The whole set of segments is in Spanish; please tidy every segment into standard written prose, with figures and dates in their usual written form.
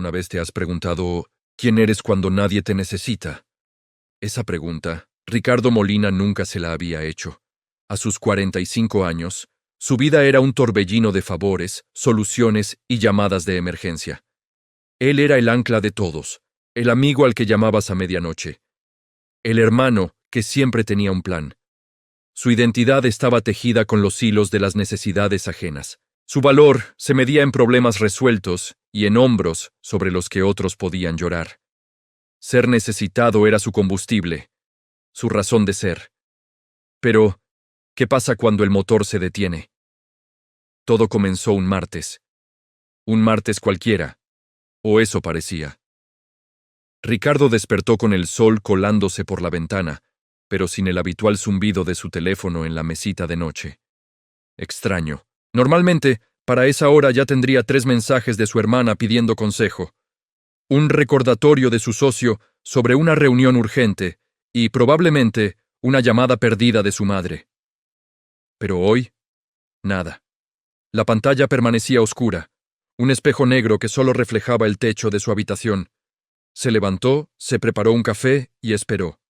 ¿Alguna vez te has preguntado quién eres cuando nadie te necesita? Esa pregunta, Ricardo Molina nunca se la había hecho. A sus 45 años, su vida era un torbellino de favores, soluciones y llamadas de emergencia. Él era el ancla de todos, el amigo al que llamabas a medianoche, el hermano que siempre tenía un plan. Su identidad estaba tejida con los hilos de las necesidades ajenas. Su valor se medía en problemas resueltos y en hombros sobre los que otros podían llorar. Ser necesitado era su combustible, su razón de ser. Pero, ¿qué pasa cuando el motor se detiene? Todo comenzó un martes. Un martes cualquiera, o eso parecía. Ricardo despertó con el sol colándose por la ventana, pero sin el habitual zumbido de su teléfono en la mesita de noche. Extraño. Normalmente, para esa hora ya tendría 3 mensajes de su hermana pidiendo consejo, un recordatorio de su socio sobre una reunión urgente y, probablemente, una llamada perdida de su madre. Pero hoy, nada. La pantalla permanecía oscura, un espejo negro que solo reflejaba el techo de su habitación. Se levantó, se preparó un café y esperó.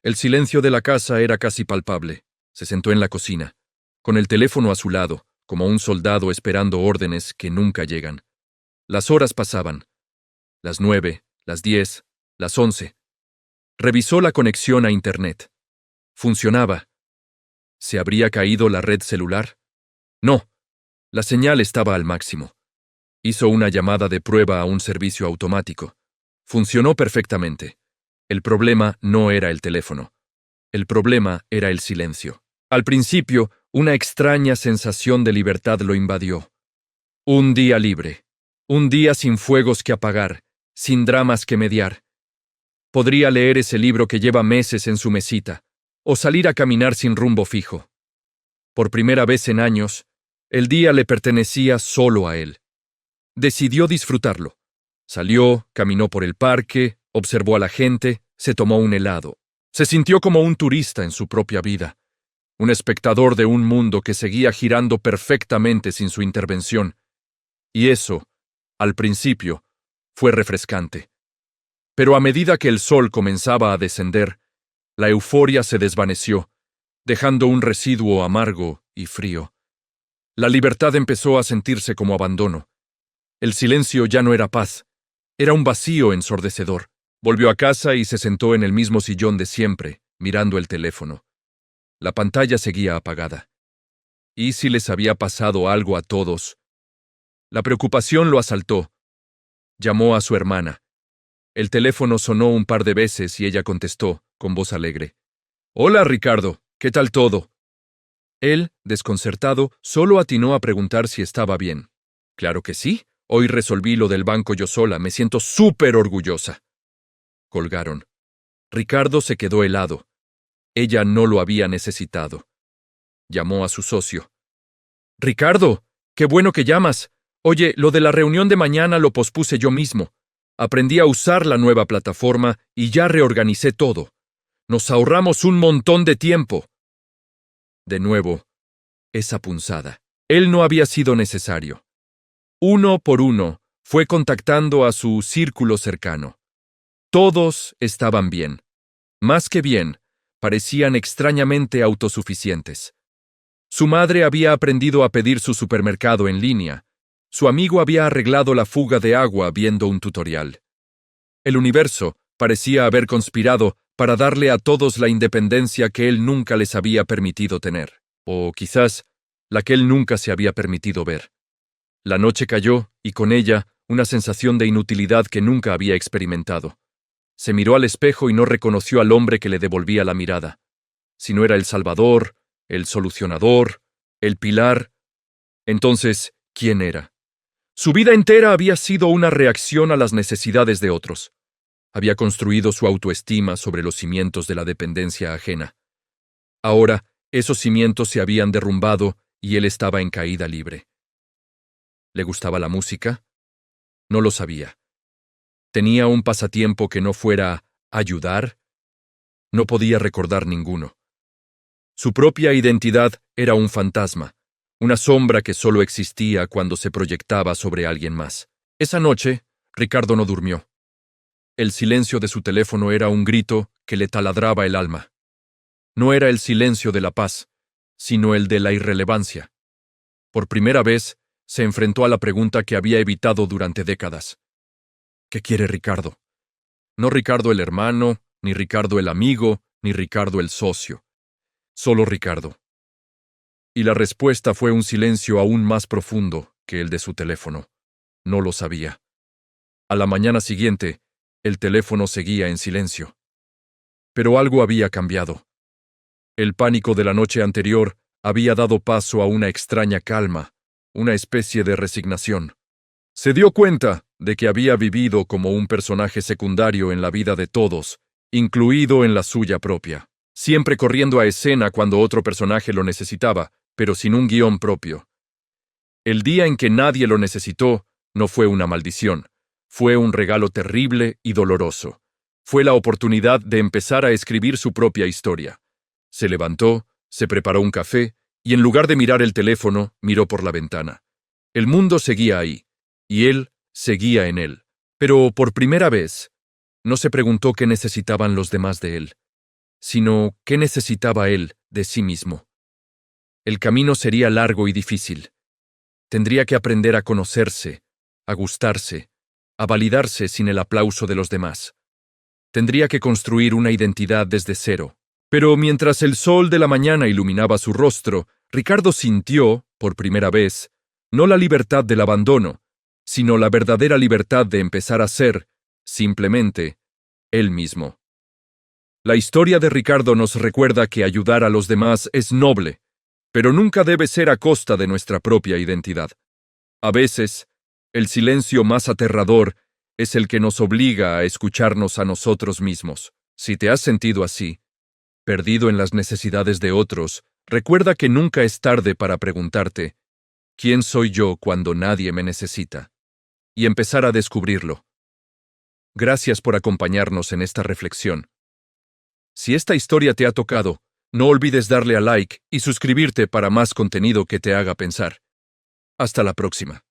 El silencio de la casa era casi palpable. Se sentó en la cocina, con el teléfono a su lado, como un soldado esperando órdenes que nunca llegan. Las horas pasaban. Las 9, las 10, las 11. Revisó la conexión a Internet. Funcionaba. ¿Se habría caído la red celular? No. La señal estaba al máximo. Hizo una llamada de prueba a un servicio automático. Funcionó perfectamente. El problema no era el teléfono. El problema era el silencio. Al principio, una extraña sensación de libertad lo invadió. Un día libre. Un día sin fuegos que apagar, sin dramas que mediar. Podría leer ese libro que lleva meses en su mesita, o salir a caminar sin rumbo fijo. Por primera vez en años, el día le pertenecía solo a él. Decidió disfrutarlo. Salió, caminó por el parque, observó a la gente, se tomó un helado. Se sintió como un turista en su propia vida, un espectador de un mundo que seguía girando perfectamente sin su intervención. Y eso, al principio, fue refrescante. Pero a medida que el sol comenzaba a descender, la euforia se desvaneció, dejando un residuo amargo y frío. La libertad empezó a sentirse como abandono. El silencio ya no era paz, era un vacío ensordecedor. Volvió a casa y se sentó en el mismo sillón de siempre, mirando el teléfono. La pantalla seguía apagada. ¿Y si les había pasado algo a todos? La preocupación lo asaltó. Llamó a su hermana. El teléfono sonó un par de veces y ella contestó, con voz alegre. «Hola, Ricardo, ¿qué tal todo?» Él, desconcertado, solo atinó a preguntar si estaba bien. «Claro que sí. Hoy resolví lo del banco yo sola. Me siento súper orgullosa». Colgaron. Ricardo se quedó helado. Ella no lo había necesitado. Llamó a su socio. «Ricardo, qué bueno que llamas. Oye, lo de la reunión de mañana lo pospuse yo mismo. Aprendí a usar la nueva plataforma y ya reorganicé todo. Nos ahorramos un montón de tiempo». De nuevo, esa punzada. Él no había sido necesario. Uno por uno, fue contactando a su círculo cercano. Todos estaban bien. Más que bien, parecían extrañamente autosuficientes. Su madre había aprendido a pedir su supermercado en línea. Su amigo había arreglado la fuga de agua viendo un tutorial. El universo parecía haber conspirado para darle a todos la independencia que él nunca les había permitido tener, o quizás la que él nunca se había permitido ver. La noche cayó, y con ella una sensación de inutilidad que nunca había experimentado. Se miró al espejo y no reconoció al hombre que le devolvía la mirada. Si no era el salvador, el solucionador, el pilar, entonces, ¿quién era? Su vida entera había sido una reacción a las necesidades de otros. Había construido su autoestima sobre los cimientos de la dependencia ajena. Ahora, esos cimientos se habían derrumbado y él estaba en caída libre. ¿Le gustaba la música? No lo sabía. ¿Tenía un pasatiempo que no fuera ayudar? No podía recordar ninguno. Su propia identidad era un fantasma, una sombra que solo existía cuando se proyectaba sobre alguien más. Esa noche, Ricardo no durmió. El silencio de su teléfono era un grito que le taladraba el alma. No era el silencio de la paz, sino el de la irrelevancia. Por primera vez, se enfrentó a la pregunta que había evitado durante décadas. ¿Qué quiere Ricardo? No Ricardo el hermano, ni Ricardo el amigo, ni Ricardo el socio. Solo Ricardo. Y la respuesta fue un silencio aún más profundo que el de su teléfono. No lo sabía. A la mañana siguiente, el teléfono seguía en silencio. Pero algo había cambiado. El pánico de la noche anterior había dado paso a una extraña calma, una especie de resignación. Se dio cuenta de que había vivido como un personaje secundario en la vida de todos, incluido en la suya propia, siempre corriendo a escena cuando otro personaje lo necesitaba, pero sin un guión propio. El día en que nadie lo necesitó no fue una maldición, fue un regalo terrible y doloroso. Fue la oportunidad de empezar a escribir su propia historia. Se levantó, se preparó un café y en lugar de mirar el teléfono, miró por la ventana. El mundo seguía ahí, y él seguía en él. Pero por primera vez, no se preguntó qué necesitaban los demás de él, sino qué necesitaba él de sí mismo. El camino sería largo y difícil. Tendría que aprender a conocerse, a gustarse, a validarse sin el aplauso de los demás. Tendría que construir una identidad desde cero. Pero mientras el sol de la mañana iluminaba su rostro, Ricardo sintió, por primera vez, no la libertad del abandono, sino la verdadera libertad de empezar a ser, simplemente, él mismo. La historia de Ricardo nos recuerda que ayudar a los demás es noble, pero nunca debe ser a costa de nuestra propia identidad. A veces, el silencio más aterrador es el que nos obliga a escucharnos a nosotros mismos. Si te has sentido así, perdido en las necesidades de otros, recuerda que nunca es tarde para preguntarte, ¿quién soy yo cuando nadie me necesita? Y empezar a descubrirlo. Gracias por acompañarnos en esta reflexión. Si esta historia te ha tocado, no olvides darle a like y suscribirte para más contenido que te haga pensar. Hasta la próxima.